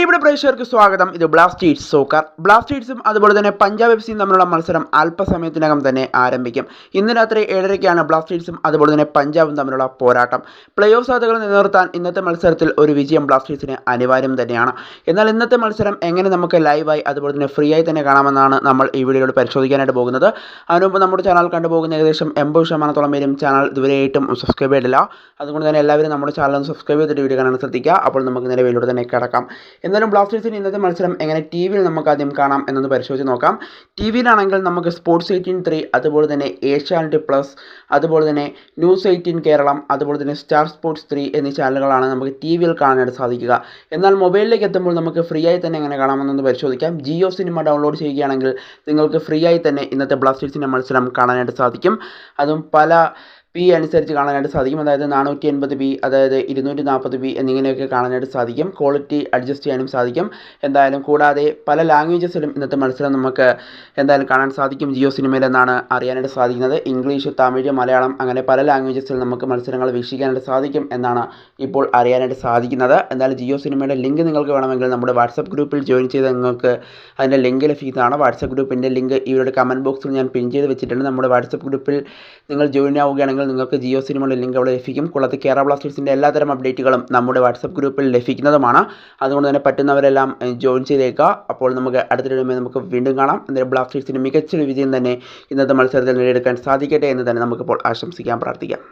പ്രിയപ്പെട്ട പ്രേക്ഷകർക്ക് സ്വാഗതം. ഇത് ബ്ലാസ്റ്റേഴ്സ് സോക്കർ. ബ്ലാസ്റ്റേഴ്സും അതുപോലെ തന്നെ പഞ്ചാബ് എഫ് സിയും തമ്മിലുള്ള മത്സരം അല്പസമയത്തിനകം തന്നെ ആരംഭിക്കും. ഇന്ന് രാത്രി 7:30-ക്കാണ് ബ്ലാസ്റ്റേഴ്സും അതുപോലെ തന്നെ പഞ്ചാബും തമ്മിലുള്ള പോരാട്ടം. പ്ലേ ഓഫ് സാധ്യതകൾ നിലനിർത്താൻ ഇന്നത്തെ മത്സരത്തിൽ ഒരു വിജയം ബ്ലാസ്റ്റേഴ്സിന് അനിവാര്യം തന്നെയാണ്. എന്നാൽ ഇന്നത്തെ മത്സരം എങ്ങനെ നമുക്ക് ലൈവായി അതുപോലെ തന്നെ ഫ്രീ ആയി തന്നെ കാണാമെന്നാണ് നമ്മൾ ഈ വീഡിയോയിൽ പരിശോധിക്കാനായിട്ട് പോകുന്നത്. അതിനുമുമ്പ് നമ്മുടെ ചാനൽ കണ്ടുപോകുന്ന ഏകദേശം 80% പേരും ചാനൽ ഇതുവരെയായിട്ടും സബ്സ്ക്രൈബ് ചെയ്തിട്ടില്ല. അതുകൊണ്ട് തന്നെ എല്ലാവരും നമ്മുടെ ചാനൽ ഒന്ന് സബ്സ്ക്രൈബ് ചെയ്തിട്ട് വീഡിയോ കാണാൻ ശ്രദ്ധിക്കുക. അപ്പോൾ നമുക്ക് നേരെ വീഡിയോയിൽ തന്നെ കിടക്കാം. എന്നാലും ബ്ലാസ്റ്റേഴ്സിന് ഇന്നത്തെ മത്സരം എങ്ങനെ ടി വിയിൽ നമുക്ക് ആദ്യം കാണാം എന്നൊന്ന് പരിശോധിച്ച് നോക്കാം. ടി വിയിലാണെങ്കിൽ നമുക്ക് സ്പോർട്സ് 18 അതുപോലെ തന്നെ ഏഷ്യാനെറ്റ് പ്ലസ്, അതുപോലെ തന്നെ ന്യൂസ് 18 കേരളം, അതുപോലെ തന്നെ സ്റ്റാർ സ്പോർട്സ് 3 എന്നീ ചാനലുകളാണ് നമുക്ക് ടി വിയിൽ കാണാനായിട്ട് സാധിക്കുക. എന്നാൽ മൊബൈലിലേക്ക് എത്തുമ്പോൾ നമുക്ക് ഫ്രീ ആയി തന്നെ എങ്ങനെ കാണാമെന്നൊന്ന് പരിശോധിക്കാം. ജിയോ സിനിമ ഡൗൺലോഡ് ചെയ്യുകയാണെങ്കിൽ നിങ്ങൾക്ക് ഫ്രീ ആയി തന്നെ ഇന്നത്തെ ബ്ലാസ്റ്റേഴ്സിൻ്റെ മത്സരം കാണാനായിട്ട് സാധിക്കും. അതും പല പി അനുസരിച്ച് കാണാനായിട്ട് സാധിക്കും. അതായത് 480p, അതായത് 240p എന്നിങ്ങനെയൊക്കെ കാണാനായിട്ട് സാധിക്കും. ക്വാളിറ്റി അഡ്ജസ്റ്റ് ചെയ്യാനും സാധിക്കും. എന്തായാലും കൂടാതെ പല ലാംഗ്വേജസിലും ഇന്നത്തെ മത്സരം നമുക്ക് എന്തായാലും കാണാൻ സാധിക്കും ജിയോ സിനിമയിലെന്നാണ് അറിയാനായിട്ട് സാധിക്കുന്നത്. ഇംഗ്ലീഷ്, തമിഴ്, മലയാളം അങ്ങനെ പല ലാംഗ്വേജസിൽ നമുക്ക് മത്സരങ്ങൾ വീക്ഷിക്കാനായിട്ട് സാധിക്കും എന്നാണ് ഇപ്പോൾ അറിയാനായിട്ട് സാധിക്കുന്നത്. എന്തായാലും ജിയോ സിനിമയുടെ ലിങ്ക് നിങ്ങൾക്ക് വേണമെങ്കിൽ നമ്മുടെ വാട്സപ്പ് ഗ്രൂപ്പിൽ ജോയിൻ ചെയ്ത് നിങ്ങൾക്ക് അതിൻ്റെ ലിങ്ക് ലഭിക്കുന്നതാണ്. വാട്സപ്പ് ഗ്രൂപ്പിൻ്റെ ലിങ്ക് ഇവരുടെ കമൻറ്റ് ബോക്സിൽ ഞാൻ പിൻ ചെയ്ത് വെച്ചിട്ടുണ്ട്. നമ്മുടെ വാട്സപ്പ് ഗ്രൂപ്പിൽ നിങ്ങൾ ജോയിൻ ആവുകയാണെങ്കിൽ നിങ്ങൾക്ക് ജിയോ സിനിമയുടെ ലിങ്ക് അവിടെ ലഭിക്കും. കൂടാതെ കേരള ബ്ലാസ്റ്റേഴ്സിൻ്റെ എല്ലാത്തരം അപ്ഡേറ്റുകളും നമ്മുടെ വാട്സപ്പ് ഗ്രൂപ്പിൽ ലഭിക്കുന്നതുമാണ്. അതുകൊണ്ട് തന്നെ പറ്റുന്നവരെല്ലാം ജോയിൻ ചെയ്തേക്കുക. അപ്പോൾ നമുക്ക് അടുത്ത വീഡിയോയിൽ നമുക്ക് വീണ്ടും കാണാം. എന്തായാലും ബ്ലാസ്റ്റേഴ്സിന് മികച്ചൊരു വിജയം തന്നെ ഇന്നത്തെ മത്സരത്തിൽ നേടിയെടുക്കാൻ സാധിക്കട്ടെ എന്ന് തന്നെ നമുക്കിപ്പോൾ ആശംസിക്കാം, പ്രാർത്ഥിക്കാം.